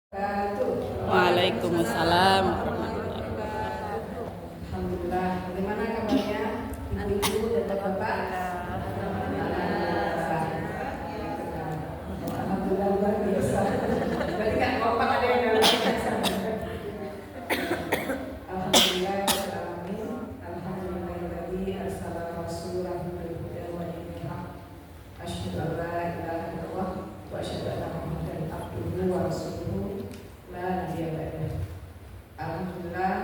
Waalaikumsalam warahmatullahi wabarakatuh. Alhamdulillah. Bagaimana kabarnya Ibu dan Bapak? Alhamdulillah luar biasa. Berarti kan Bapak ada yang dalam biasa. Alhamdulillah alamin. Alhamdulillahilladzi arsala rasulahu bil huda wa dinil haq. Asyhadu an la ilaha illallah wa asyhadu anna Muhammadan abduhu wa rasuluhu. La nabiyya ba'dah. Alhamdulillah,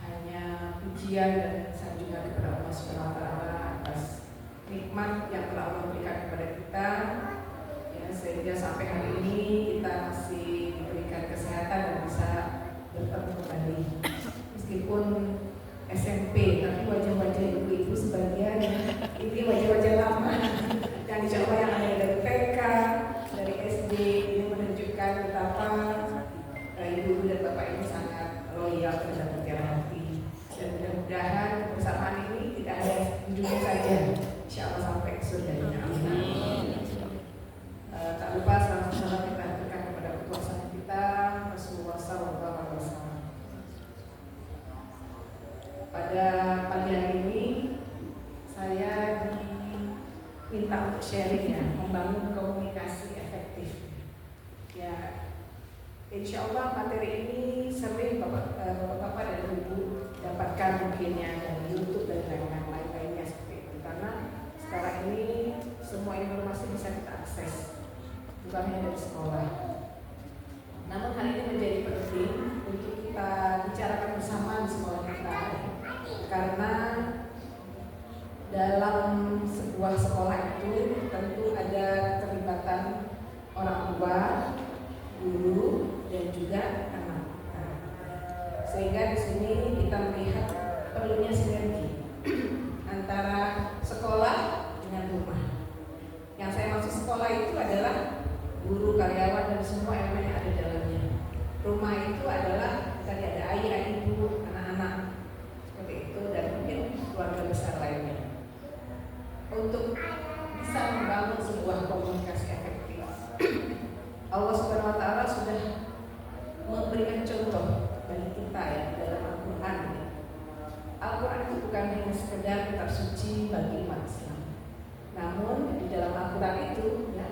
hanya pujian dan sanjungan kepada Allah Subhanahu wa taala atas nikmat yang telah Allah berikan kepada kita, ya, sehingga sampai hari ini kita masih diberikan kesehatan dan bisa bertemu kembali. Meskipun SMP, tapi wajah-wajah ibu-ibu sebagian ini wajah-wajah lama yang insya Allah yang ada dari TK, dari SD, ini menunjukkan betapa ibu dan bapak ini sangat loyal terhadap mutiara hati. Dan mudah-mudahan kebersamaan ini tidak hanya di dunia saja, insya Allah sampai ke surganya. Amin. Tak lupa salam-salam kita haturkan kepada kekuasaan kita Rasulullah SAW. Pada pagi hari ini saya diminta untuk sharing, ya, membangun komunikasi efektif. Ya, insya Allah materi ini sering bapak-bapak dan ibu dapatkan mungkin ya dari YouTube dan lain-lainnya seperti itu. Karena sekarang ini semua informasi bisa kita akses, bukan hanya dari sekolah. Namun hal ini menjadi penting untuk kita bicarakan bersama di sekolah kita, karena dalam sebuah sekolah itu tentu ada keterlibatan orang tua, guru, dan juga anak. Sehingga di sini kita melihat perlunya sinergi antara sekolah dengan rumah. Yang saya maksud sekolah itu adalah guru, karyawan, dan semua elemen yang ada di dalamnya. Rumah itu adalah tadi ada ayah, ibu, anak-anak, seperti itu, dan mungkin keluarga besar lainnya. Untuk bisa membangun sebuah komunikasi efektif, Allah Subhanahu wa taala sudah memberikan contoh bagi kita, ya, dalam Al-Qur'an. Al-Qur'an itu bukan hanya sekedar kitab suci bagi umat Islam. Namun di dalam Al-Qur'an itu, ya,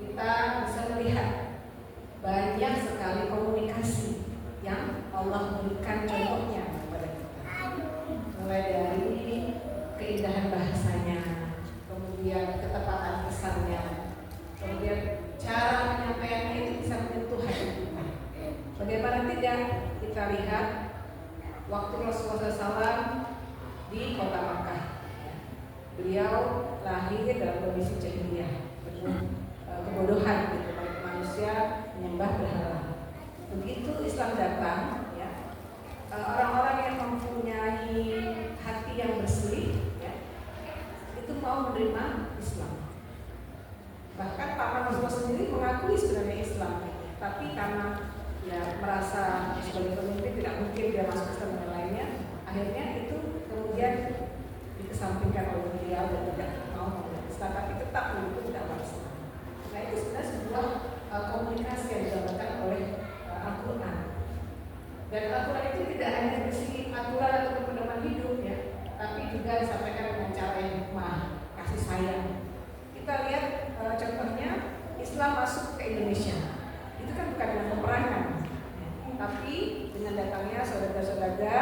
kita bisa melihat banyak sekali komunikasi yang Allah berikan contohnya kepada kita. Mulai dari keindahan bahasanya, kemudian ketepatan pesannya, kemudian cara penyampaiannya itu bisa menyentuh hati kita. Bagaimana tidak, kita lihat waktu Rasulullah SAW di kota Makkah. Beliau lahir dalam kondisi jahiliyah, penuh kebodohan, gitu, manusia menyembah berhala. Begitu Islam datang, ya, orang-orang yang mempunyai hati yang bersih, ya, itu mau menerima Islam. Bahkan paman Rasulullah sendiri mengakui sebenarnya Islam, tapi karena, ya, merasa sebagai pemimpin tidak mungkin dia masuk Islam dan lainnya, akhirnya itu kemudian dikesampingkan oleh beliau dan tidak mau menerima Islam, tapi tetap mendukung dakwah Islam. Nah, itu sebenarnya sebuah komunikasi yang dilakukan oleh Al-Quran. Dan Al-Quran itu tidak hanya berisi aturan atau pedoman hidup, ya, tapi juga disampaikan dengan cara yang hikmah, kasih sayang. Kita lihat contohnya Islam masuk ke Indonesia, itu kan bukan dengan peperangan, tapi dengan datangnya saudara-saudara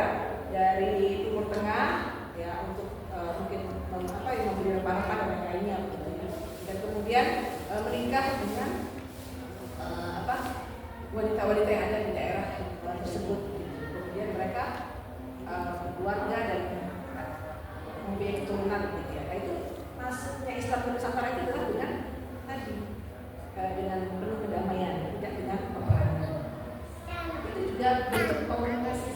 dari Timur Tengah, ya, untuk mungkin memberi rempah-rempah dan lainnya, gitu, ya. Dan kemudian menikah dengan wanita-wanita yang ada di daerah tersebut, gitu. Kemudian mereka berkeluarga dan mempunyai keturunan, gitu, ya. Nah, itu masuknya Islam ke Nusantara itu adalah dengan tadi, dengan penuh kedamaian, tidak dengan peperangan. Itu juga bentuk komunikasi.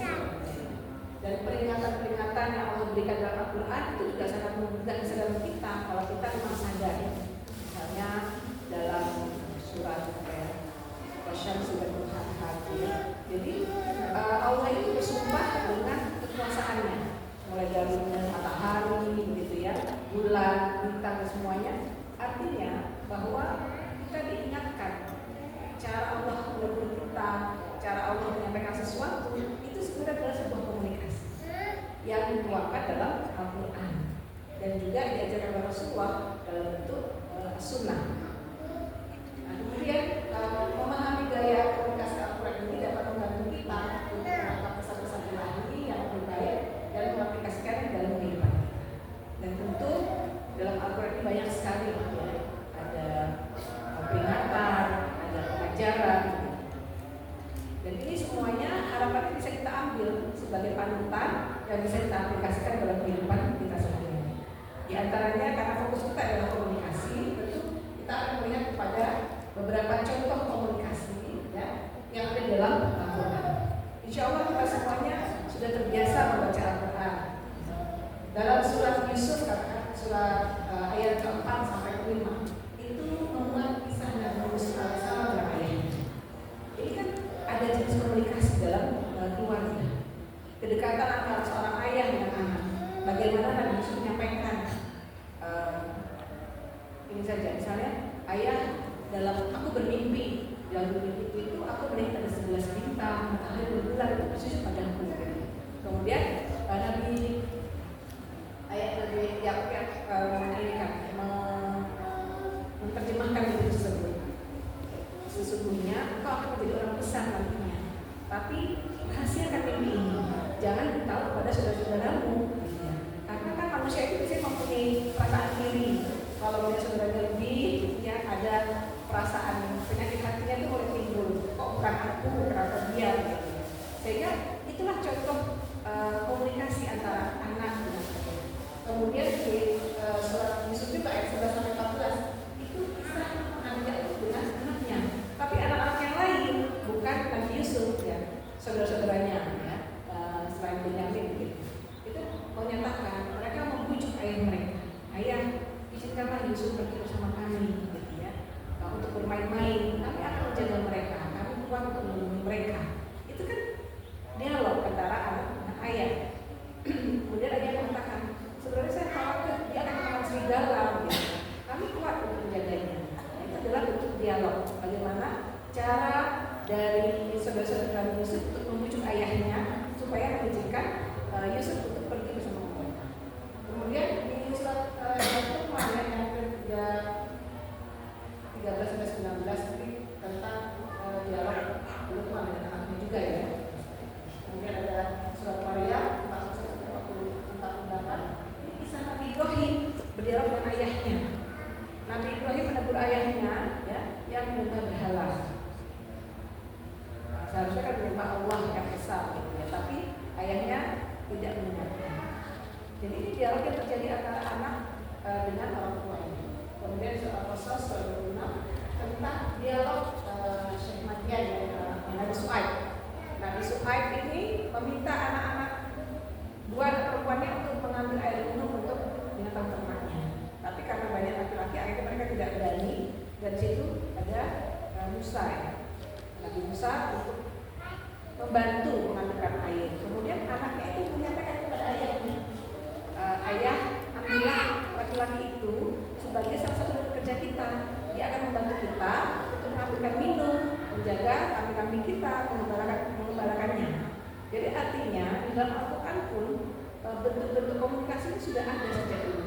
Dan peringatan-peringatan yang Allah berikan dalam Al-Quran itu juga sangat membuka kesadaran kita kalau kita memang sadar, ya. Misalnya dalam surat Wasyamsi wal Duhaha. Jadi Allah itu bersumpah dengan kekuasaannya, mulai dari matahari, begitu, ya, bulan, bintang, dan semuanya. Artinya bahwa kita diingatkan cara Allah dituangkan dalam Al-Quran dan juga diajarkan oleh Rasulullah dalam bentuk sunnah. Nah, kemudian memahami gaya komunikasi Al-Quran ini dapat membantu kita untuk menangkap pesan-pesan ilahi yang lebih baik dan mengaplikasikannya dalam kehidupan kita. Dan tentu dalam Al-Quran ini banyak sekali ya, ada peringatan, ada pengajaran. Dan ini semuanya harapannya bisa kita ambil sebagai panutan yang bisa kita aplikasikan dalam kehidupan kita sehari-hari. Di antaranya karena fokus kita adalah komunikasi, tentu kita akan melihat kepada beberapa contoh komunikasi ya, yang ada dalam Al-Quran. Insya Allah kita semuanya sudah terbiasa membaca Al-Quran. Dalam surat Yusuf, surat ayat ke-4 sampai ke-5 itu memuat kisah Nabi Yusuf alaihissalam dan ayahnya. Ini kan ada jenis komunikasi dalam keluarga, kedekatan antara seorang ayah dengan anak. Bagaimana Nabi Yusuf menyampaikan ini saja, misalnya ayah dalam aku bermimpi, dalam bermimpi itu aku melihat ada 11 bintang, matahari berbulan itu persis padaku. Kemudian Nabi ayat Nabi Yakub yang menerjemahkan itu tersebut. Sesungguhnya engkau akan menjadi orang besar nantinya, tapi rahasiakan mimpi ini, jangan beritahu kepada saudara-saudaramu. Karena kan manusia itu biasanya mempunyai perasaan diri. Kalau punya saudaranya lebih, ya ada perasaan penyakit hatinya itu mulai timbul. Kok bukan aku, kenapa dia? Sehingga itulah contoh komunikasi antara anak dengan ayah. Kemudian di surat Yusuf juga ayat 11 sampai 14 itu kisah Nabi Yakub dengan anaknya. Tapi anak-anak yang lain bukan Nabi Yusuf ya, saudara-saudaranya ya, selain Benyamin gitu. Itu menyatakan mereka membujuk ayah mereka. Ayah, izinkanlah Yusuf pergi bersama kami gitu ya. Untuk bermain-main, kami akan menjaga mereka, kami kuat untuk melindungi mereka. Itu kan dialog antara anak dan ayah. Kemudian ayah mengatakan, sebenarnya saya khawatir dia akan makan serigala gitu. Kami kuat untuk menjaganya. Nah, itu adalah bentuk dialog. Bagaimana cara dari saudara-saudara Yusuf untuk membujuk ayahnya supaya mengizinkan Yusuf untuk pergi bersama mereka. Kemudian di surat Al-Luqman yang ke-13 sampai 19 ini tentang dialog Luqman dengan anaknya juga ya. Kemudian ada surat Maryam 41-48. Ini kisah Nabi Ibrahim berdialog dengan ayahnya. Nabi Ibrahim menegur ayahnya ya, yang menyembah berhala. Seharusnya kan menyembah Allah yang besar gitu ya, tapi ayahnya tidak mendengarkan. Jadi ini dialog yang terjadi antara anak dengan orang tuanya. Kemudian surat Qasas surat 26 tentang dialog Syekh Madian Nabi Su'aib. Nabi Su'aib ini meminta anak-anak dua anak perempuannya untuk mengambil air minum untuk binatang ternaknya. Tapi karena banyak laki-laki, akhirnya mereka tidak berani. Dan situ ada Musa ya. Nabi Musa untuk membantu mengambilkan air. Kemudian anaknya itu menyampaikan kepada ayahnya, ayah, ambillah laki-laki itu sebagai salah satu pekerja kita. Dia akan membantu kita untuk mengambilkan minum, menjaga kambing-kambing kita, mengembalakannya. Jadi artinya di dalam Al-Quran pun bentuk-bentuk komunikasi itu sudah ada sejak dulu.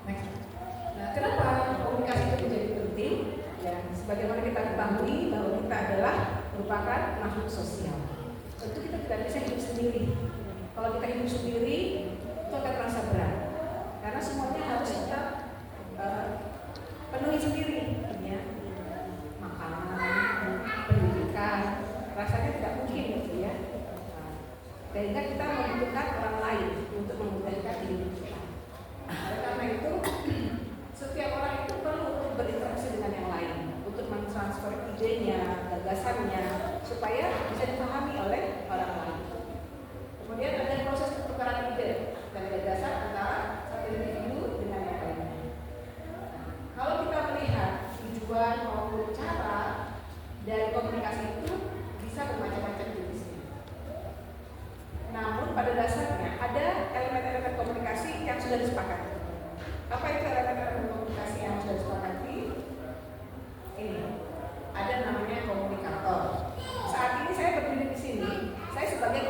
Nah, kenapa komunikasi itu menjadi penting? Ya, sebagaimana kita ketahui bahwa kita adalah merupakan makhluk sosial. Tentu kita tidak bisa hidup sendiri. Kalau kita hidup sendiri, itu akan terasa berat. Karena semuanya harus kita penuhi sendiri, ya. Makanan, pendidikan, rasanya tidak mungkin gitu ya. Sehingga kita membutuhkan orang lain untuk memudahkan hidup kita. Oleh karena itu, setiap orang itu perlu untuk berinteraksi dengan yang lain, untuk mentransfer idenya, gagasannya, supaya bisa dipahami oleh orang lain. Kemudian ada proses pertukaran ide dan gagasan antara satu individu dengan yang lainnya. Kalau kita melihat tujuan maupun cara dari komunikasi itu bisa bermacam-macam jenisnya. Namun pada dasarnya ada elemen-elemen komunikasi yang sudah disepakati. Apa itu elemen-elemen komunikasi yang sudah disepakati? Ini ada namanya komunikator. Saat ini saya berdiri di sini, saya sebagai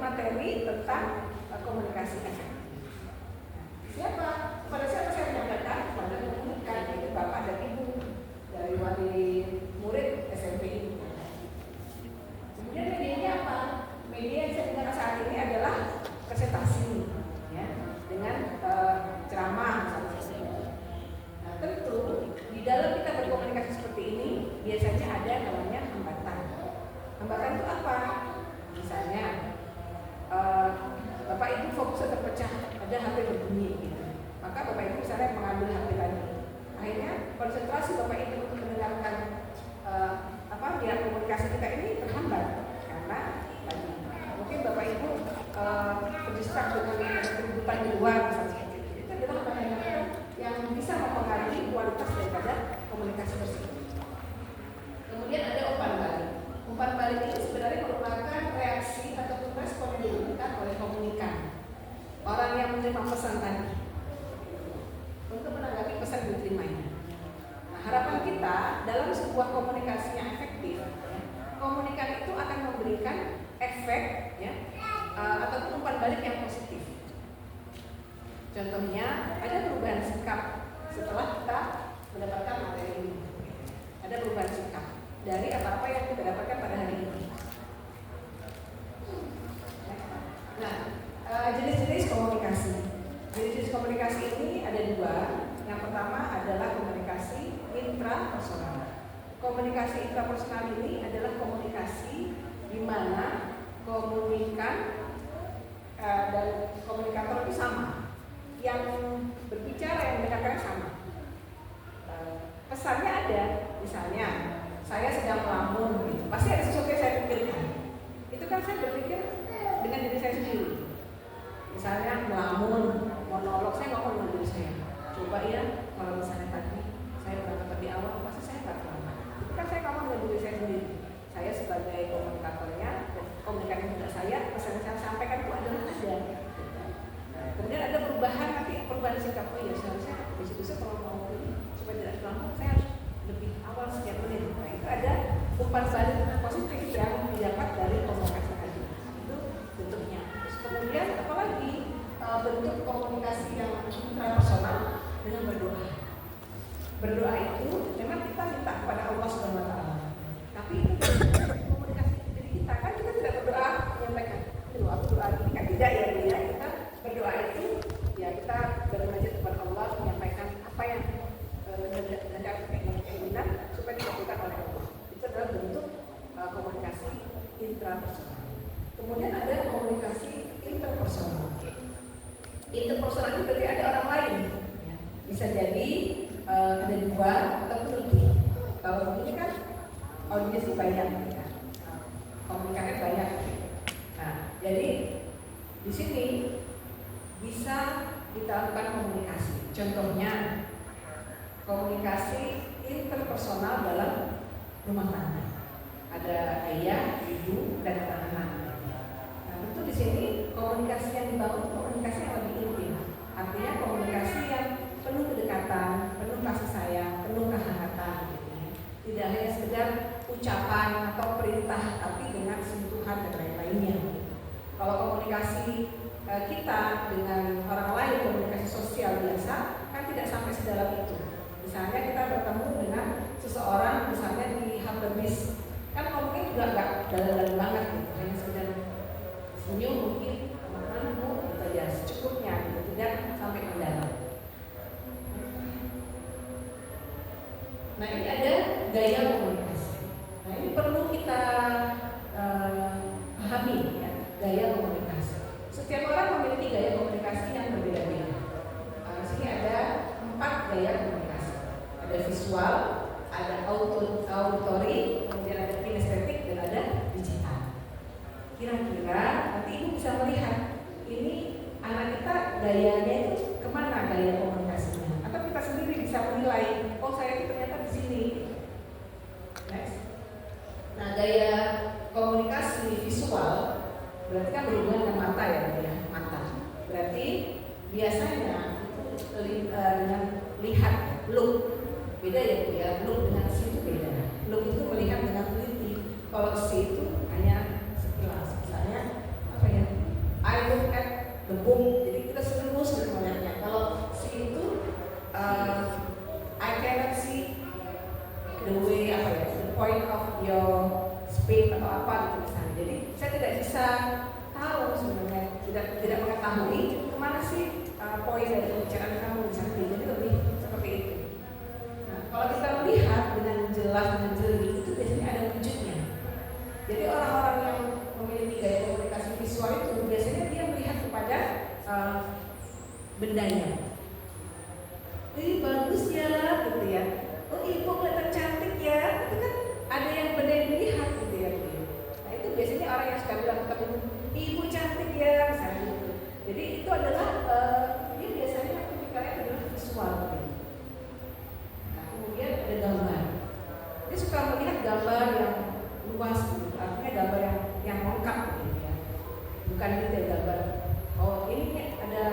materi tentang komunikasi efektif. Siapa? Pada siapa saya menyampaikan? Pada komunikan, yaitu bapak dan ibu dari wali murid SMP ini. Kemudian medianya apa? Media yang saya gunakan saat ini adalah presentasi, ya, dengan ceramah misalnya. Nah, tentu di dalam kita berkomunikasi seperti ini biasanya ada namanya hambatan. Hambatan itu apa? Misalnya bapak ibu fokusnya terpecah, ada HP berbunyi, gitu. Maka bapak ibu misalnya mengambil HP tadi, akhirnya konsentrasi bapak ibu untuk mendengarkan biar komunikasi kita ini terhambat karena tadi mungkin bapak ibu berdistrak dengan keributan di luar misalnya. Itu adalah hambatan yang bisa mempengaruhi kualitas daripada komunikasi tersebut. Kemudian ada umpan balik. Umpan balik ini sebenarnya merupakan reaksi ataupun respon yang diberikan oleh komunikan orang yang menerima pesan tadi untuk menanggapi pesan yang diterimanya. Nah, harapan kita dalam sebuah komunikasi yang efektif, komunikan itu akan memberikan efek, ya, ataupun umpan balik yang positif. Contohnya ada perubahan sikap setelah kita mendapatkan materi ini. Ada perubahan sikap dari apa-apa yang kita dapatkan pada hari ini. Nah, jenis-jenis komunikasi. Jenis-jenis komunikasi ini ada dua. Yang pertama adalah komunikasi intrapersonal. Komunikasi intrapersonal ini adalah komunikasi di mana komunikan dan komunikator itu sama. Yang berbicara, yang mendengarkan sama. Pesannya ada, misalnya saya sedang melamun, gitu. Pasti ada sesuatu yang saya pikirkan. Itu kan saya berpikir dengan diri saya sendiri. Misalnya melamun, monolog, saya ngomong dengan diri saya. Coba ya, kalau misalnya tadi saya berangkat di awal, pasti saya nggak terlambat. Itu kan saya ngomong dengan diri saya sendiri. Saya sebagai komunikatornya, dan komunikator juga saya, pesan yang saya sampaikan itu adalah ada. Kemudian ada perubahan sikap. Oh iya, seharusnya besok-besok kalau mau ini supaya tidak terlambat, saya harus lebih awal sekian menit. Nah, itu ada umpan balik positif yang didapat dari komunikasi tadi. Itu bentuknya. Terus kemudian apalagi bentuk komunikasi yang intrapersonal dengan berdoa. Berdoa itu memang kita minta kepada Allah Subhanahu wa taala. Tapi itu komunikasi diri kita kan kita tidak berdoa menyampaikan, "Aduh, aku doa ini kan tidak ya, ya." Kita berdoa itu ya kita bermunajat kepada Allah menyampaikan apa yang hendak keinginan supaya dilakukan oleh Allah. Itu adalah bentuk komunikasi intrapersonal. Kemudian ada komunikasi interpersonal. Interpersonal itu berarti ada orang lain. Bisa jadi ada dua ataupun lebih. Kalau ini kan audiens banyak, ya. Komunikasi banyak. Nah, jadi di sini bisa kita lakukan komunikasi. Contohnya komunikasi interpersonal dalam rumah tangga. Ada ayah, ibu, dan anak-anak. Nah, tentu di sini komunikasi yang dibangun komunikasi yang lebih intim. Artinya komunikasi yang penuh kedekatan, penuh kasih sayang, penuh kehangatan. Tidak hanya sekedar ucapan atau perintah, tapi dengan sentuhan dan lain-lainnya. Kalau komunikasi kita dengan orang lain, komunikasi sosial biasa, kan tidak sampai sedalam itu. Misalnya kita bertemu dengan seseorang, misalnya di halte bis, kan ngomongnya juga nggak dalam-dalam banget gitu, hanya sekedar senyum mungkin, mana bu, gitu aja, secukupnya, gitu, tidak sampai mendalam. Nah, ini ada gaya komunikasi. Nah, ini perlu kita pahami, ya, gaya komunikasi. Setiap orang memiliki gaya komunikasi yang berbeda-beda. Di sini ada 4 gaya komunikasi. Ada visual, ada auditory, kemudian ada kinestetik, dan ada digital. Kira-kira nanti ibu bisa melihat ini anak kita gayanya itu kemana gaya komunikasinya, atau kita sendiri bisa menilai, oh saya itu ternyata di sini. Next. Nah, gaya komunikasi visual berarti kan berhubungan dengan mata ya, mata. Berarti biasanya itu dengan lihat, look. Beda ya, look dengan see itu beda. Look itu melihat dengan teliti. Kalau see itu hanya sekilas. Misalnya apa ya? look at the book, jadi kita serius melihatnya. Kalau si itu I cannot see the way the point of your speech atau apa gitu misalnya. Jadi saya tidak bisa tahu sebenarnya, tidak mengetahui kemana sih poin dari pembicaraan kamu misalnya. Jadi lebih seperti itu. Nah, kalau kita melihat dengan jelas dan jeli itu biasanya ada wujudnya. Jadi orang-orang yang memiliki gaya komunikasi visual itu biasanya dia melihat kepada bendanya. Ini bagus ya, gitu ya. Oh, ibu kelihatan cantik ya. Itu kan ada yang benda yang dilihat gitu ya. Nah, itu biasanya orang yang suka bilang ketemu ibu cantik ya, misalnya gitu. Jadi itu adalah dia biasanya tipikalnya adalah visual gitu. Nah, kemudian ada gambar. Dia suka melihat gambar yang luas gitu. Artinya gambar yang lengkap gitu ya. Bukan detail gambar. Oh, ini ada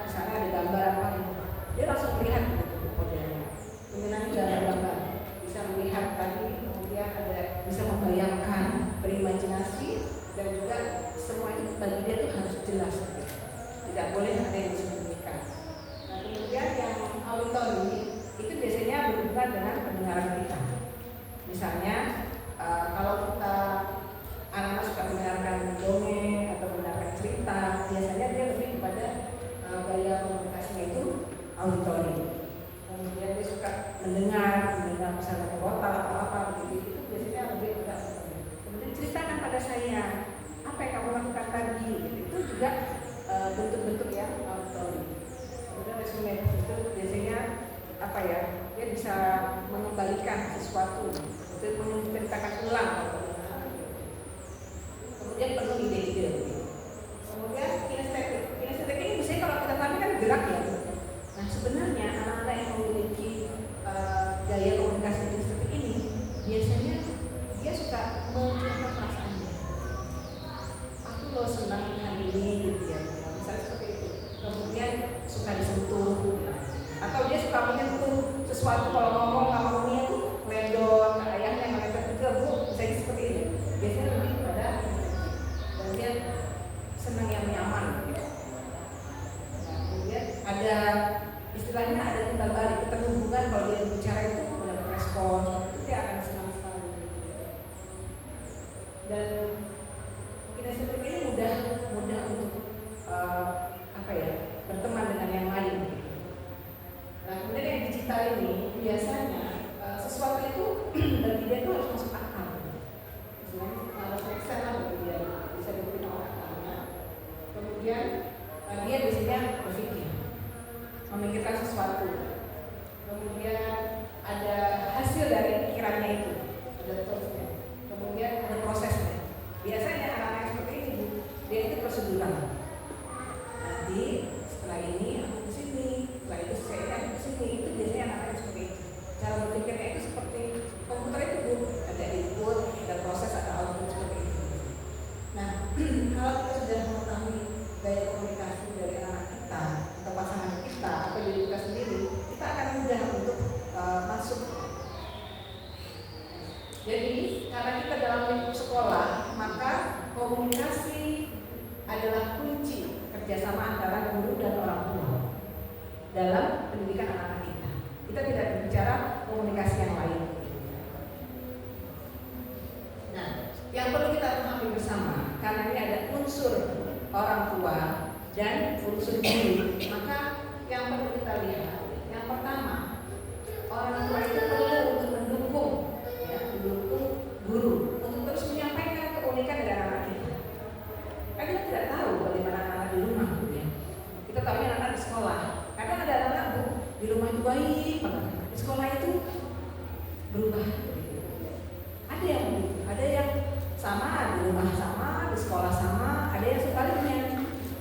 misalnya ada gambar apa gitu. Dia langsung melihat gitu modelnya. Mengenai gambar-gambar. Bisa melihat tadi, kemudian ada bisa membayangkan, berimajinasi, dan juga semua itu bagi dia itu harus jelas gitu. Tidak boleh ada yang disembunyikan. Nah, kemudian yang auditory itu biasanya berhubungan dengan pendengaran kita. Misalnya kalau kita anak-anak suka mendengarkan dongeng atau mendengarkan cerita, biasanya dia lebih kepada gaya komunikasinya itu auditory. Kemudian dia suka mendengar misalnya kota atau apa begitu, itu biasanya lebih kepada auditory. Kemudian ceritakan pada saya apa yang kamu lakukan tadi, itu juga bentuk-bentuk yang auditory. Kemudian resume itu biasanya dia bisa mengembalikan sesuatu, untuk menceritakan ulang. Kemudian perlu ide-ide. Kemudian kinestetik ini biasanya kalau kita tampil kan gerak ya. Nah, sebenarnya anak-anak yang memiliki gaya komunikasi seperti ini biasanya dia suka menunjukkan perasaannya. Aku loh senang hari ini gitu ya, misalnya seperti itu. Kemudian suka disentuh, atau dia suka menyentuh sesuatu. Kalau ngomongnya itu ledon, ayahnya ngeledon itu misalnya seperti ini. Biasanya lebih kepada dan dia senang yang nyaman gitu. Nah, kemudian ada istilahnya ada timbal balik, keterhubungan. Kalau dia berbicara itu mendapat respon, itu dia akan senang sekali. Dan kinestetik ini mudah untuk berteman dengan yang lain. Nah, kemudian yang digital ini biasanya sesuatu itu bagi dia itu harus masuk akal. Misalnya harus make sense lah bagi dia, bisa diberikan akalnya. Kemudian dia biasanya berpikir, memikirkan sesuatu. Kemudian ada hasil dari pikirannya itu, ada terusnya. Kemudian ada prosesnya. Biasanya anak-anak seperti ini dia itu prosedural. Nanti setelah ini aku ke sini, setelah itu saya ke sini. Itu biasanya anak-anak seperti itu. Cara berpikirnya itu seperti komputer itu ada input, ada proses, ada output seperti itu. Nah, kalau kita sudah mengetahui gaya komunikasi dari anak kita atau pasangan kita atau diri kita sendiri, kita akan mudah untuk masuk. Jadi karena kita dalam lingkup sekolah, maka komunikasi adalah kunci kerjasama antara guru dan orang tua dalam pendidikan anak-anak kita. Kita tidak berbicara komunikasi yang lain. Nah, yang perlu kita pahami bersama, karena ini ada unsur orang tua dan unsur guru, maka yang perlu kita lihat, yang pertama, orang tua itu perlu untuk mendukung guru untuk terus menyampaikan keunikan dari anak kita. Karena kita tidak tahu bagaimana anak di rumah, ya. Kita tahu anak di sekolah. Kadang ada anak di rumah itu baik banget, di sekolah itu berubah. Ada yang begitu, ada yang sama di rumah sama, di sekolah sama, ada yang sebaliknya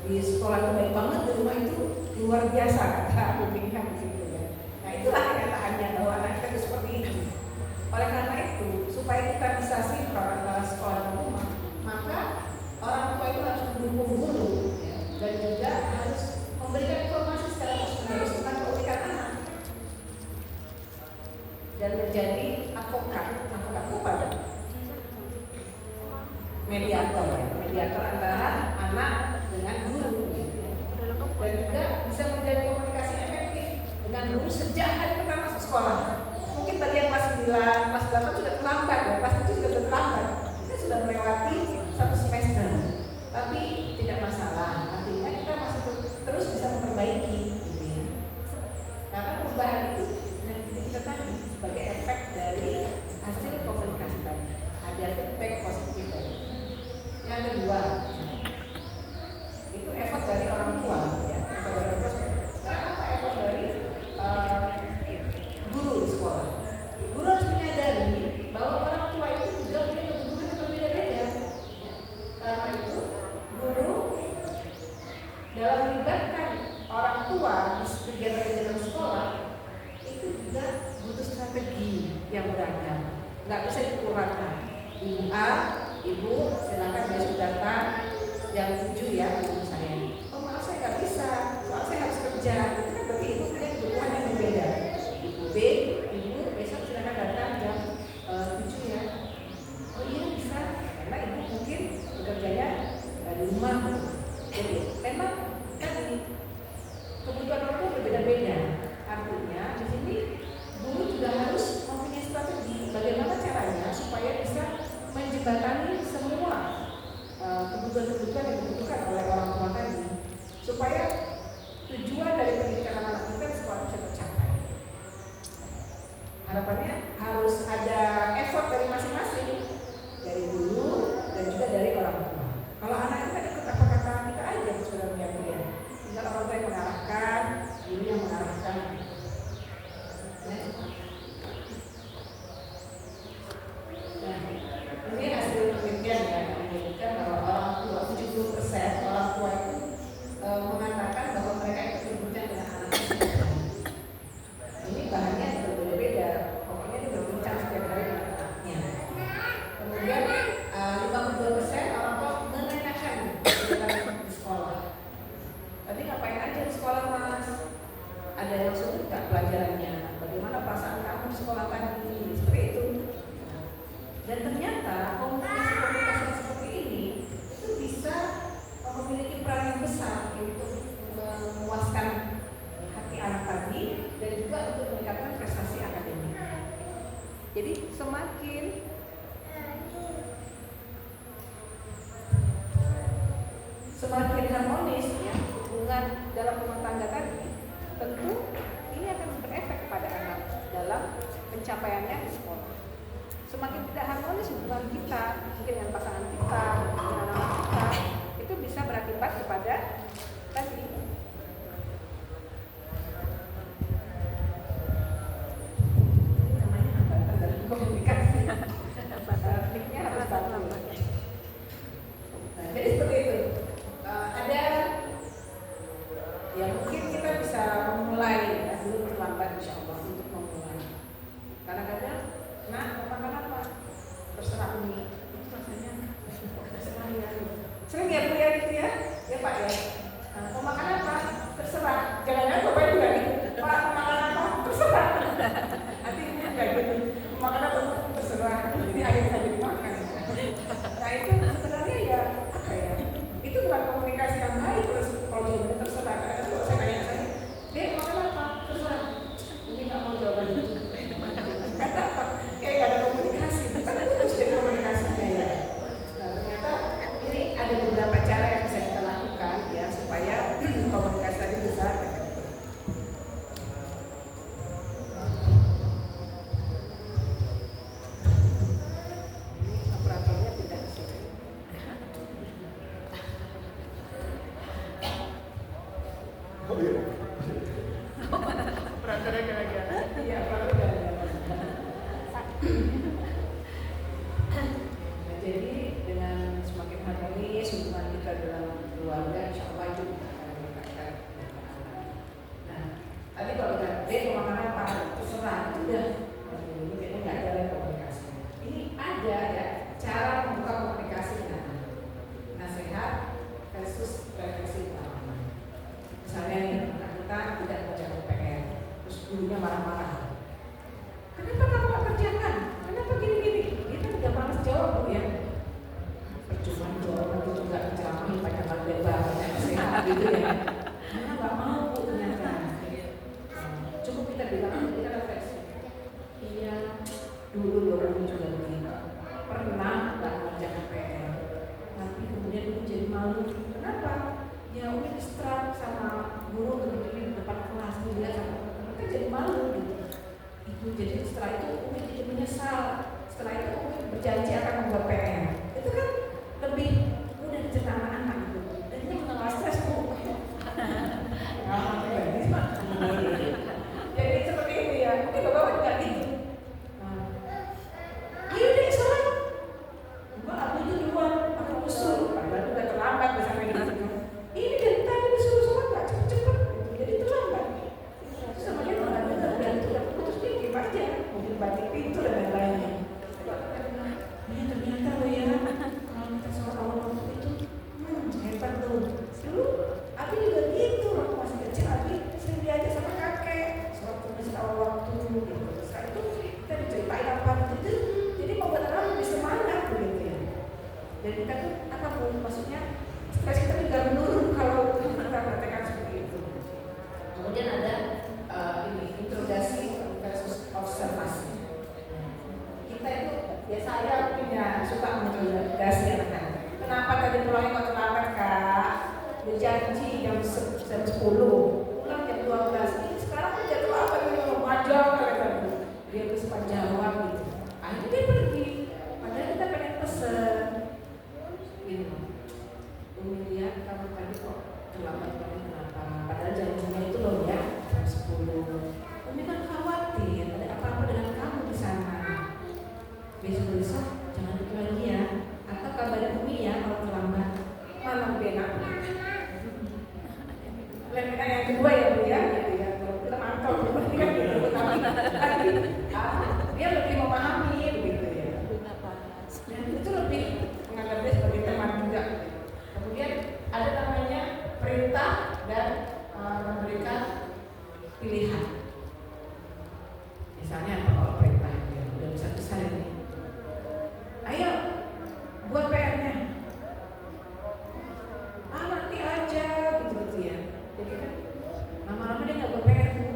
di sekolah itu baik banget, di rumah itu luar biasa, kata aku pikir begitu ya. Nah, itulah kenyataannya bahwa anak kita itu seperti itu. Oleh karena itu, supaya kita bisa sinkron antara sekolah dan rumah, maka orang tua itu harus mendukung guru, ya, dan juga harus memberikan informasi secara terus-menerus tentang keunikan anak dan menjadi advokat kepada mediator antara anak dengan guru. dalam melibatkan orang tua di kegiatan sekolah itu juga butuh strategi yang beragam, nggak bisa dikurangkan. Ibu A, ibu silakan besok datang jam 7 ya ibu saya. Oh maaf saya nggak bisa, soalnya saya harus kerja. Itu kan berarti ibu punya kebutuhan yang berbeda. Ibu B, ibu besok silakan datang jam 7 ya. Oh iya bisa, karena ibu mungkin bekerjanya di rumah. Jadi memang tadi kebutuhan orang tua berbeda-beda. Artinya di sini guru juga harus mempunyai strategi bagaimana caranya supaya bisa menjembatani semua kebutuhan-kebutuhan yang dibutuhkan oleh orang tua tadi, supaya tujuan dari pendidikan anak kita di sekolah bisa tercapai. Harapannya harus ada effort dari masing-masing, dari guru dan juga dari orang tua. Kalau anak itu kan ikut kata-kata kita aja sebenarnya ya. Tinggal orang tua yang mengarahkan, guru yang mengarahkan. Nah, ini hasil penelitian ya, menunjukkan bahwa orang tua 70% orang tua itu mengatakan bahwa mereka itu berbincang dengan anaknya. Ini bahannya berbeda-beda, pokoknya itu berbincang setiap hari dengan anaknya. Kemudian 52% orang tua menanyakan kegiatan di sekolah. Tadi ngapain aja di sekolah mas? Ada yang sulit nggak pelajarannya? Bagaimana perasaan kamu di sekolah tadi? Seperti itu. Dan ternyata komunikasi seperti ini itu bisa memiliki peran yang besar untuk memuaskan hati anak tadi dan juga untuk meningkatkan prestasi akademik. Jadi semakin harmonis ya hubungan dalam rumah tangga tadi, tentu ini akan berefek kepada anak dalam pencapaiannya di sekolah. Semakin tidak harmonis hubungan kita mungkin dengan pasangan kita, dengan anak kita, itu bisa berakibat kepada tadi namanya apa? Tanda komunikasi. Tekniknya harus bagus. Nah, jadi seperti itu. Ada ya mungkin kita bisa memulai ya, dulu terlambat insya Allah untuk memulai. Kadang-kadang nah, mau makan apa? Terserah Umi. Itu rasanya terserah ya. Sering ya Bu ya gitu ya? Ya Pak ya. Nah, mau makan apa? Terserah. Jangan-jangan Bapak juga gitu. Pak mau makan apa? Terserah. Nanti Ibu kayak gitu. Mau makan apa? Terserah. Ini akhirnya saja dimakan. Nah itu sebenarnya ya apa ya? Itu bukan komunikasi yang baik. Terus kalau jawabannya terserah. Karena kalau saya tanya saya, dia mau makan apa? Terserah. Ini nggak mau jawaban itu. Kata apa? Kayak gak ada komunikasi, karena itu harus jadi komunikasinya ya. Nah ternyata ini ada beberapa cara yang bisa kita lakukan ya supaya komunikasi tadi bisa efektif. Ini operatornya tidak di sini. Operatornya gara-gara. Iya, operatornya gara-gara. Nah, jadi dengan semakin harmonis hubungan kita dalam keluarga, insya Allah itu akan meningkatkan. Nah, tadi kalau kita mau makan apa, terserah, udah. Ini kayaknya nggak ada lagi komunikasi. Ini ada ya cara membuka komunikasi dengan anak. Nasihat versus refleksi pengalaman. Misalnya nih, anak kita tidak mengerjakan PR, terus gurunya marah-marah. Kenapa kamu nggak kerjakan? Kenapa gini-gini? Dia kan udah malas jawab Bu ya. Percuma jawab itu juga menceramahi panjang lebar sehat gitu ya. Karena nggak mau Bu ternyata. Cukup kita bilang, kita refleksi. Iya, dulu orang juga begini. Pernah nggak mengerjakan PR, tapi kemudian Ibu jadi malu. Kenapa? Ya Umi distract sama guru untuk di depan kelas dilihat sama mereka jadi malu gitu. Ibu jadi setelah itu Umi jadi menyesal. Setelah itu Umi berjanji akan membuat PR. Itu kan lebih mudah dicerita anak-anak gitu. Dan ini menambah stres Bu. Jadi seperti itu ya. Mungkin Bapak nggak gitu. Ayo deh sholat. Mbak aku itu duluan, aku usul. Padahal udah terlambat sampai di situ. Ini dari tadi disuruh kamu tadi kok terlambat banget, kenapa? Padahal janjinya itu loh ya jam 10. Umi kan khawatir ada apa-apa dengan kamu di sana. Besok-besok jangan itu lagi ya. Atau kabarin Umi ya kalau terlambat. Malam benak. Lembaran yang kedua ya Bu ya, gitu ya. Kalau kita mantau, berarti kan dia lebih memahami begitu ya. Dan itu lebih menganggap dia sebagai teman juga. Kemudian ada namanya perintah dan memberikan pilihan. Misalnya kalau perintah ya udah besar ini, ayo buat PR-nya. Nanti aja gitu ya. Jadi kan lama-lama dia nggak buat PR Bu,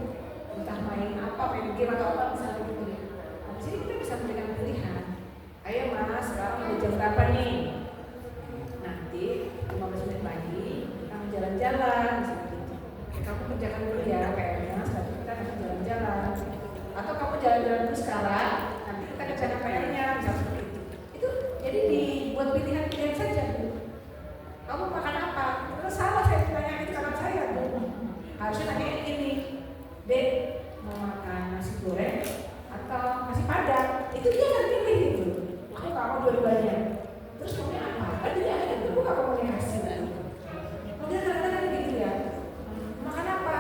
entah main apa, main game atau apa misalnya gitu ya. Nah, di sini kita bisa memberikan pilihan. Ayo Mas, sekarang udah jam berapa nih? Nanti 15 menit lagi kita mau jalan-jalan misalnya gitu. Kamu kerjakan dulu ya PR-nya, setelah itu kita nanti jalan-jalan. Atau kamu jalan-jalan dulu sekarang, nanti kita kerjakan PR-nya misalnya seperti itu. Itu jadi dibuat pilihan-pilihan saja Bu. Kamu makan apa? Terus salah saya tanya itu karena saya Bu. Harusnya tanya ini, Dek mau makan nasi goreng atau nasi padang? Itu dia kan pilih gitu. Aku nggak mau dua-duanya. Terus maunya apa? Kan jadi ada itu bukan komunikasi. Mungkin kadang-kadang gitu ya. Makan apa?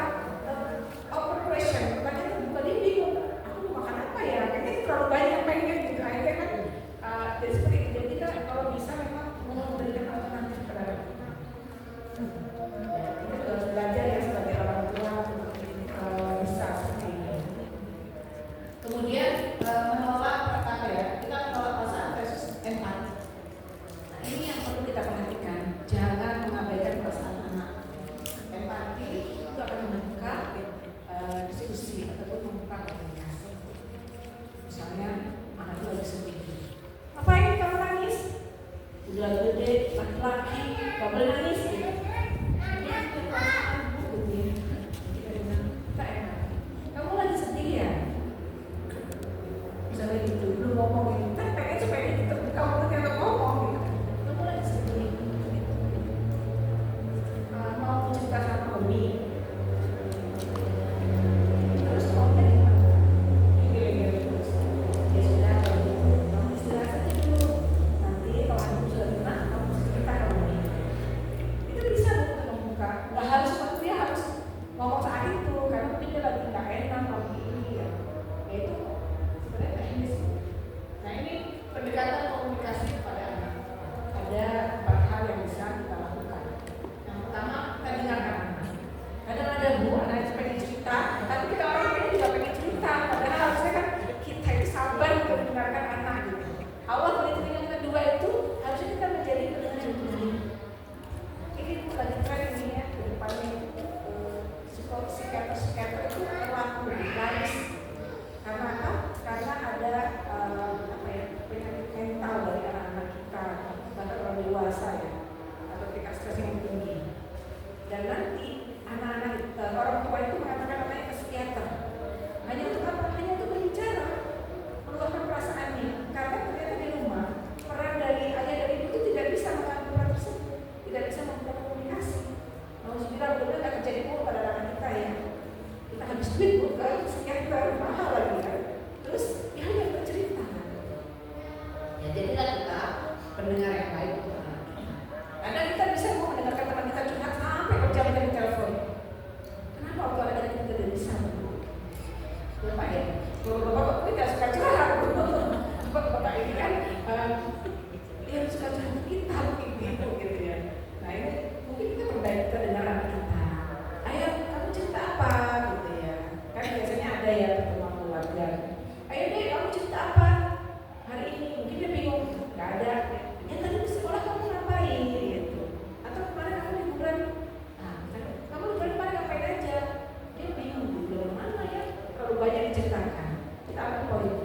Open question. Pertanyaan itu bukan dia bingung. Aku mau makan apa ya? Kayaknya terlalu banyak pengen gitu. Akhirnya kan jadi seperti itu. Jadi kita kalau bisa memang memberikan alternatif kepada kita. Ya, kita harus belajar ya sebagai orang tua bisa seperti ini. Kemudian menolak pertama ya, kita menolak perasaan versus empati. Nah ini yang perlu kita perhatikan, jangan mengabaikan perasaan anak. Empati itu akan membuka diskusi ataupun membuka komunikasi. Misalnya anak itu lagi sedih, ngapain kamu nangis? Udah gede, laki-laki, gak boleh nangis gitu. Ini itu perasaan gitu ya. Kita empati. Kamu lagi sedih ya? Misalnya gitu, belum ngomong gitu, kan pengen supaya dia terbuka mulutnya untuk ngomong gitu. Kamu lagi sedih gitu. Mau cerita sama Umi, terus ngomongnya gimana? Gini-gini terus. Ya sudah, kamu istirahat saja dulu. Nanti kalau kamu sudah tenang, kamu cerita ke Umi. Itu bisa untuk membuka. Nggak harus seperti dia harus ngomong saat itu, karena mungkin dia lagi nggak enak, lagi ini ya. Itu sebenarnya teknis. Nah ini pendekatan komunikasi kepada anak. Ada 4 hal yang bisa kita lakukan. Yang pertama, kita dengarkan anak. Kadang ada Bu, anak itu pengen cerita, tapi kita orang lain juga pengen cerita. Padahal harusnya kan kita itu sabar untuk mendengarkan anak gitu. Awal dari yang kedua itu harusnya kita menjadi pendengar yang baik. Ini lagi tren ini ya, ke depannya psikiater itu berlaku laris. Karena apa? Karena ada penyakit mental dari anak-anak kita, bahkan orang dewasa ya, atau tingkat stres yang tinggi. Dan nanti anak-anak orang tua itu mengatakan namanya ke psikiater. Hanya untuk apa? Hanya untuk berbicara, meluapkan perasaannya. Karena ternyata di rumah peran dari ayah dan ibu itu tidak bisa mengatur hal tersebut, tidak bisa membuat komunikasi. Mau bilang benar nggak terjadi Bu pada anak kita ya. Kita habis duit Bu ke psikiater mahal lagi kan. Terus ya hanya bercerita. Ya jadilah kita pendengar yang baik untuk anak kita. Karena kita bisa mendengarkan teman kita curhat sampai berjam-jam di telepon. Kenapa waktu anak kita tidak bisa? Ya Pak ya. Bapak tidak suka curhat. Bapak ini kan dia suka curhat kita begitu gitu ya. Nah ini mungkin kita perbaiki kedengaran kita. Ayo kamu cerita apa gitu ya. Kan biasanya ada ya pertemuan keluarga. Ayo deh kamu cerita apa hari ini? Mungkin dia bingung. Gak ada. Ya tadi di sekolah kamu ngapain gitu. Atau kemarin kamu liburan. Nah kamu liburan kemarin ngapain aja? Dia bingung liburan mana ya. Kalau banyak diceritakan. Kita akan poin.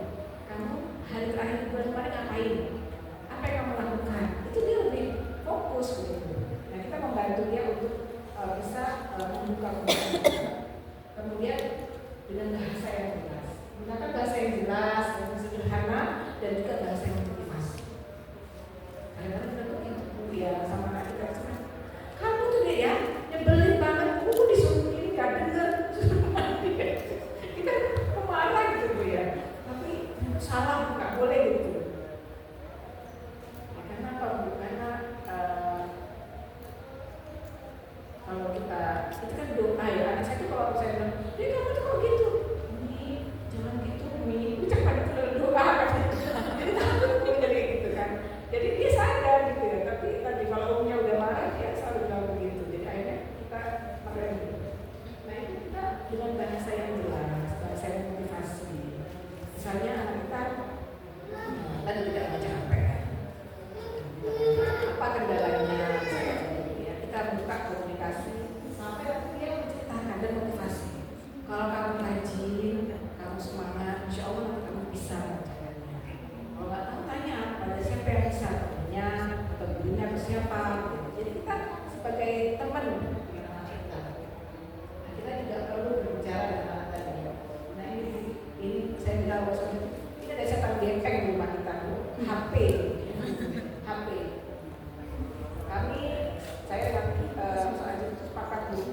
Kamu hari terakhir liburan kemarin ngapain? Apa yang kamu lakukan? Itu dia lebih fokus gitu. Nah kita membantu dia untuk bisa membuka komunikasi. Kemudian dengan bahasa yang jelas, gunakan bahasa yang jelas, yang sederhana, dan juga bahasa yang motivasi. Kadang-kadang kita tuh gitu ya sama anak kita cuma, kamu kalau saya bilang, "Ini kamu tuh kok gitu?" "Mi, jangan gitu, Mi. Ucapkan itu doa." Jadi takut jadi gitu kan. Jadi dia sadar gitu ya. Tapi tadi kalau umumnya udah marah, dia selalu bilang begitu. Jadi akhirnya kita merem. Nah itu kita dengan bahasa yang jelas, bahasa yang motivasi. Misalnya anak kita tadi tidak baca HP kan. Apa kendalanya? Ya, kita buka komunikasi sampai dia menceritakan dan motivasi. Kalau kamu rajin, kamu semangat, insya Allah nanti kamu bisa mencapai. Kalau nggak tahu tanya pada siapa yang bisa, temannya atau gurunya atau siapa. Jadi kita sebagai teman kita juga perlu berbicara dengan anak tadi. Nah ini saya bilang maksudnya ini ada setan gepeng di rumah kita, HP. HP. Kami, saya soalnya sepakat bu,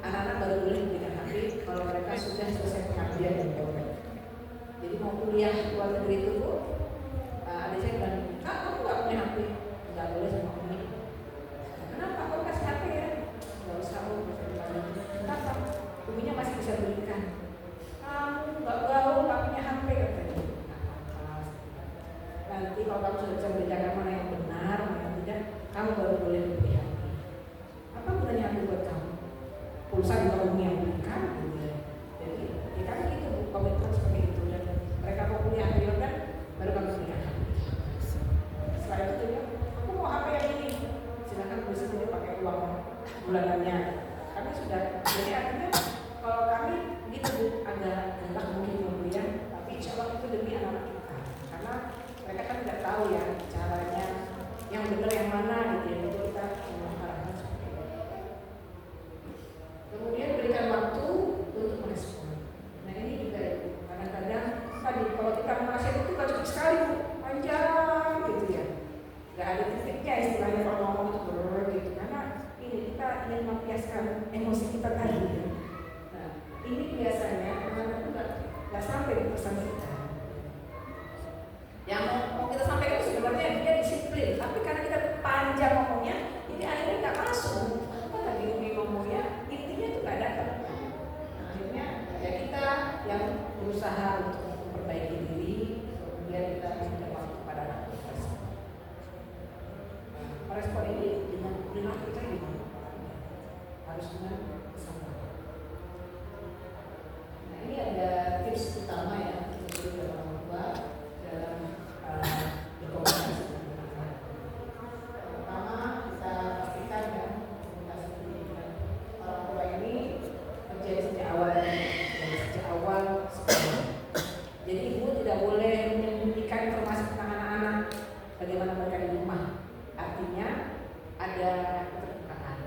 anak-anak baru boleh memberikan HP kalau mereka sudah selesai pengabdian di Polri. Jadi mau kuliah luar negeri itu bu, ada saya bilang, "Kak, kamu nggak punya HP?" "Nggak boleh sama Umi." "Kenapa? Kamu kasih HP ya?" "Nggak usah bu." "Kenapa? Uminya masih bisa belikan." "Kamu nggak gaul, nggak punya HP," katanya. Nanti kalau kamu sudah bisa membedakan mana yang benar, mana yang tidak, kamu baru boleh membeli HP. Apa gunanya HP buat kamu? Pulsa juga Umi yang belikan, gitu ya. Jadi, ya kan gitu bu, komitmen seperti itu. Dan mereka mau punya HP kan, baru kamu belikan HP. Setelah itu dia, "Aku mau HP yang ini." Silakan bisa dia pakai uang bulanannya. Kami sudah, jadi artinya kalau kami gitu bu, agak galak mungkin kemudian, tapi insya Allah itu demi anak-anak kita. Karena mereka kan tidak tahu ya caranya yang benar yang mana gitu ya, itu kita mengharapkan seperti itu. Kemudian berikan waktu untuk merespon. Nah ini juga ya, kadang-kadang tadi kalau kita menasihat itu gak cukup sekali bu, panjang gitu ya, gak ada titiknya istilahnya kalau ngomong itu gitu, karena ini kita ingin membiaskan emosi kita tadi ya. Nah ini biasanya kadang-kadang gak sampai di pesan kita. Yang mau kita sampaikan itu sebenarnya dia disiplin, tapi karena kita panjang ngomongnya, ini akhirnya nggak masuk. Apa tadi Umi ngomongnya, intinya itu nggak datang. Akhirnya ya kita yang berusaha untuk memperbaiki diri, kemudian kita memberikan waktu pada anak kita. Merespon ini dengan perilaku kita gimana? Harus dengan kesabaran. Nah ini ada tips utama ya untuk orang tua dalam berkomunikasi dengan anak. Pertama kita pastikan ya komunikasi dengan orang tua ini terjadi sejak awal sekolah. Jadi ibu tidak boleh menyembunyikan informasi tentang anak-anak bagaimana mereka di rumah. Artinya ada keterbukaan,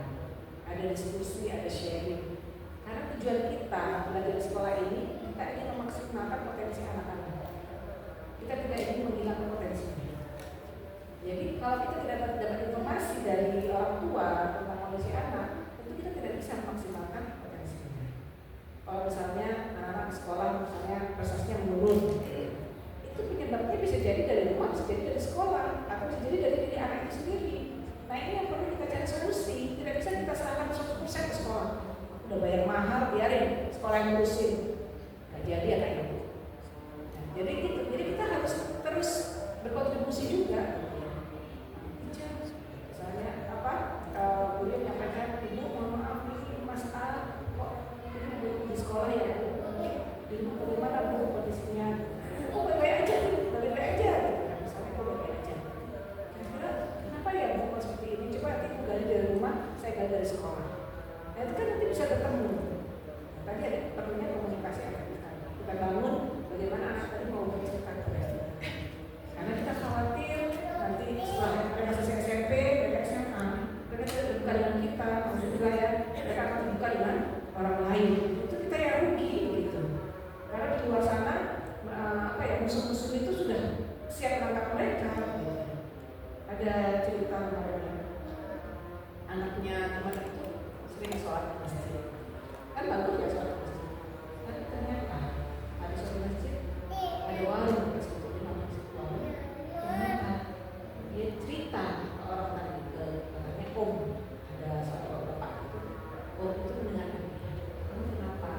ada diskusi, ada sharing. Karena tujuan kita belajar di sekolah ini kita ingin memaksimalkan potensi anak-anak. Kita tidak ingin menghilangkan potensinya. Jadi kalau kita tidak dapat informasi dari orang tua tentang kondisi anak, tentu kita tidak bisa memaksimalkan potensinya. Kalau misalnya anak-anak di sekolah misalnya prestasinya menurun, itu penyebabnya bisa jadi dari rumah, bisa jadi dari sekolah, atau bisa jadi dari diri anak itu sendiri. Nah ini yang perlu kita cari solusi. Tidak bisa kita serahkan 100% ke sekolah. Udah bayar mahal, biarin sekolah yang ngurusin. Nggak jadi anak itu. Jadi gitu, jadi kita harus terus berkontribusi juga. Misalnya apa? Beliau menyampaikan, "Ibu mohon maaf nih Mas A, kok ini di sekolah ya? Di rumah bagaimana bu kondisinya? Oh baik-baik aja nih, baik-baik aja." Misalnya kok baik-baik aja. Kira-kira kenapa ya bu seperti ini? Coba nanti ibu gali dari rumah, saya gali dari sekolah. Nah itu kan nanti bisa ketemu. Tadi ada perlunya komunikasi anak kita bangun. Bagaimana anak tadi mau bercerita kepada kita? Karena kita khawatir nanti setelah mereka selesai SMP, mereka SMA, mereka tidak terbuka dengan kita, maksudnya ya mereka akan terbuka dengan orang lain. Itu kita yang rugi gitu. Karena di luar sana musuh-musuh itu sudah siap menangkap mereka. Gitu. Ada cerita kemarin anaknya teman itu sering sholat di masjid. Kan bagus ya sholat di masjid. Tapi ternyata ada suatu masjid, ada warung di situ, di mana situ warung. Ternyata dia cerita ke orang tadi, ke katanya ada satu bapak itu, itu mendengarkan dia. "Kamu kenapa?"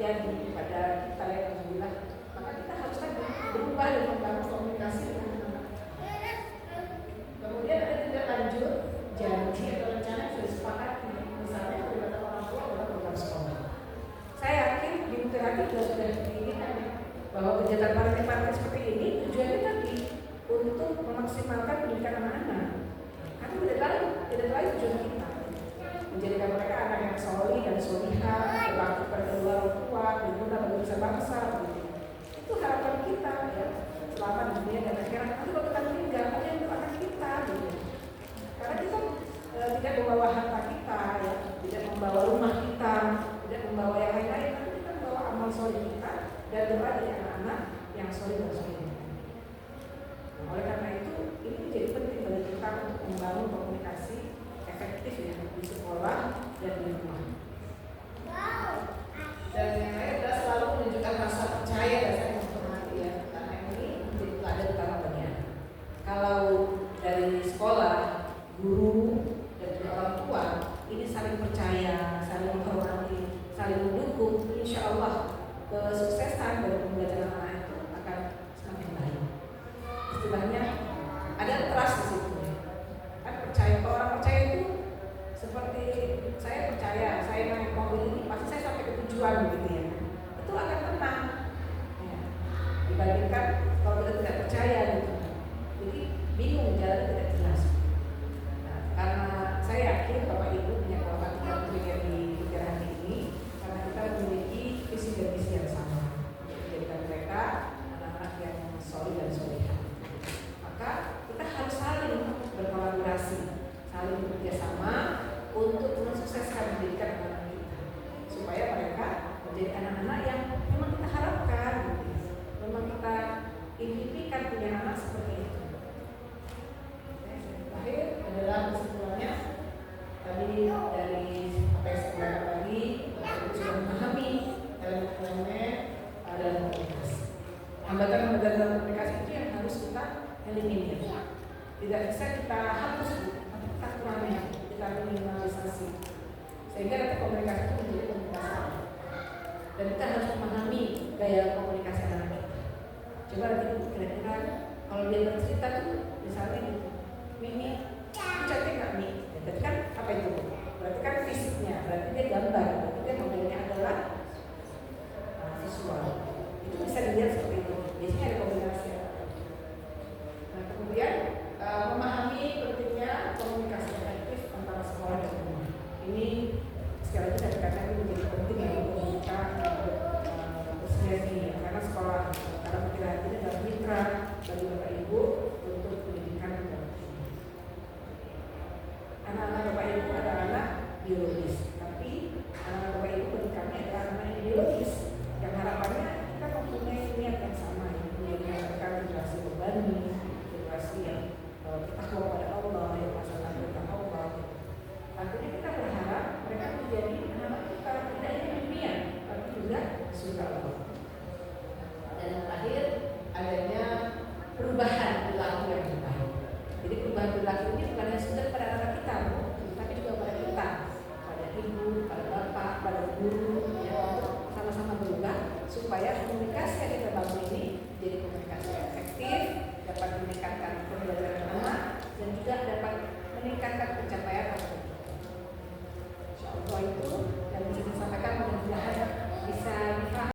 terjadi pada kita yang alhamdulillah, maka kita harus tadi berubah dan membangun komunikasi dengan anak. Kemudian ada tindak lanjut janji atau rencana yang sudah disepakati, misalnya keterlibatan orang tua dalam program sekolah. Saya yakin di Mutirati sudah diinginkan bahwa kegiatan partai-partai seperti ini tujuannya tadi untuk memaksimalkan pendidikan anak-anak. Karena tidak lain tujuan kita menjadikan mereka anak yang solih dan solihah, berbakti pada kedua orang tua, berguna bagi bangsa. Itu harapan kita ya, selama di dunia dan akhirat. Nanti kalau kita meninggal, apa yang anak kita? Gitu. Karena kita tidak membawa harta kita, ya, tidak membawa rumah kita, tidak membawa yang lain-lain, tapi kita membawa amal solih kita dan doa dari anak-anak yang solih dan solih. Nah, oleh karena itu, ini menjadi penting bagi kita untuk membangun komunikasi efektif ya di sekolah dan di rumah. Dan yang lain adalah selalu menunjukkan rasa percaya dan saling menghormati ya, karena ini menjadi pelajaran utama bagi anak. Kalau dari sekolah, guru dan juga orang tua ini saling percaya, saling menghormati, saling mendukung, insya Allah kesuksesan dari pembelajaran anak itu akan semakin baik. Istilahnya ada trust di situ. Kan percaya, kalau orang percaya itu seperti saya percaya, saya naik mobil ini pasti saya sampai ke tujuan gitu ya. Itu akan tenang. Ya. Dibandingkan kalau kita tidak percaya gitu. Jadi bingung, jalan tidak jelas. Nah, karena saya yakin Bapak Ibu punya kekuatan yang di pikiran ini, karena kita memiliki visi dan misi yang sama. Menjadikan mereka anak-anak yang solid dan solehah. Maka kita harus saling berkolaborasi, saling bekerja sama untuk mensukseskan pendidikan anak kita, supaya mereka menjadi anak-anak yang memang kita harapkan, gitu. Memang kita impikan punya anak seperti itu. Terakhir adalah kesimpulannya tadi dari apa yang saya katakan tadi, kita sudah memahami elemen dalam komunikasi. Hambatan-hambatan dalam komunikasi itu yang harus kita eliminir. Tidak bisa kita hapus, tapi kita kurangi, kita minimalisasi, sehingga nanti komunikasi itu menjadi komunikasi. Dan kita harus memahami gaya komunikasi anak kita. Coba nanti kira-kira kalau dia bercerita tuh misalnya gitu, Mimi, cantik nggak Mi? Berarti kan apa itu? Berarti kan fisiknya, berarti dia gambar, berarti dia modelnya adalah visual. Itu bisa dilihat seperti itu. Biasanya ada komunikasi. Nah kemudian memahami pentingnya komunikasi efektif antara sekolah dan rumah. Ini sekali lagi saya katakan ini menjadi penting ya untuk kita bersinergi karena sekolah karena pikiran ini adalah mitra bagi Bapak Ibu untuk pendidikan dan anak-anak Bapak Ibu adalah anak biologis, tapi anak-anak Bapak Ibu bagi kami adalah anak yang biologis yang harapannya kita mempunyai niat yang sama menjadikan generasi berbani, generasi yang bertakwa pada Allah, yang melaksanakan perintah Allah. Artinya kita berharap mereka menjadi anak-anak kita tidak hanya dunia, tapi juga surga Allah. Dan yang terakhir ada